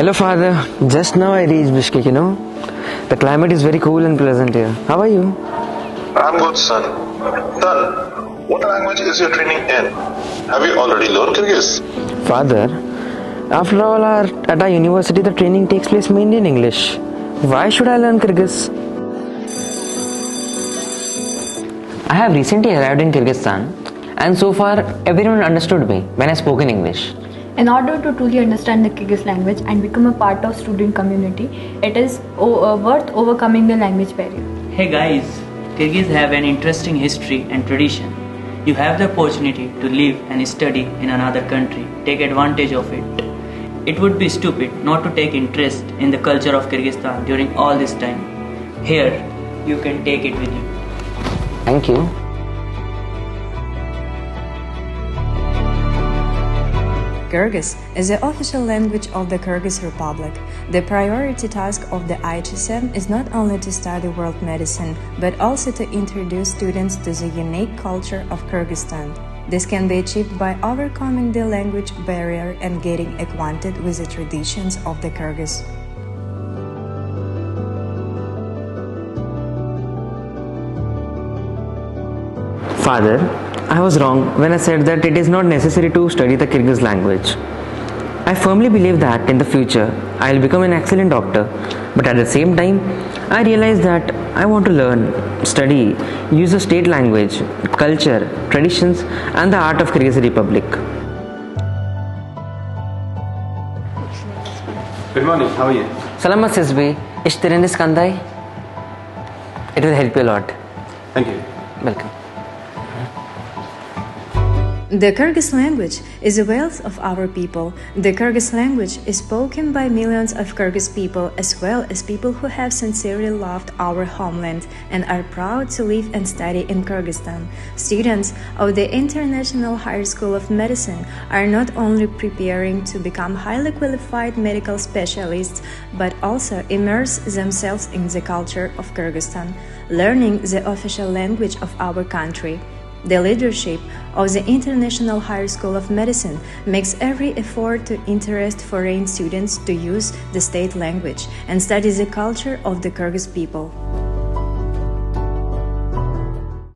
Hello, father. Just now I reached Bishkek, The climate is very cool and pleasant here. How are you? I'm good, son. Son, what language is your training in? Have you already learned Kyrgyz? Father, after all, at our university, the training takes place mainly in English. Why should I learn Kyrgyz? I have recently arrived in Kyrgyzstan, and so far, everyone understood me when I spoke in English. In order to truly understand the Kyrgyz language and become a part of student community, it is worth overcoming the language barrier. Hey guys, Kyrgyz have an interesting history and tradition. You have the opportunity to live and study in another country. Take advantage of it. It would be stupid not to take interest in the culture of Kyrgyzstan during all this time. Here, you can take it with you. Thank you. Kyrgyz is the official language of the Kyrgyz Republic. The priority task of the IHSM is not only to study world medicine, but also to introduce students to the unique culture of Kyrgyzstan. This can be achieved by overcoming the language barrier and getting acquainted with the traditions of the Kyrgyz. Father, I was wrong when I said that it is not necessary to study the Kyrgyz language. I firmly believe that in the future I will become an excellent doctor, but at the same time I realize that I want to learn, study, use the state language, culture, traditions and the art of Kyrgyz Republic. Good morning, how are you? Salamat Sisbi, ishtirenis kanday. It will help you a lot. Thank you. Welcome. The Kyrgyz language is a wealth of our people. The Kyrgyz language is spoken by millions of Kyrgyz people as well as people who have sincerely loved our homeland and are proud to live and study in Kyrgyzstan. Students of the International Higher School of Medicine are not only preparing to become highly qualified medical specialists, but also immerse themselves in the culture of Kyrgyzstan, learning the official language of our country. The leadership of the International Higher School of Medicine makes every effort to interest foreign students to use the state language and study the culture of the Kyrgyz people.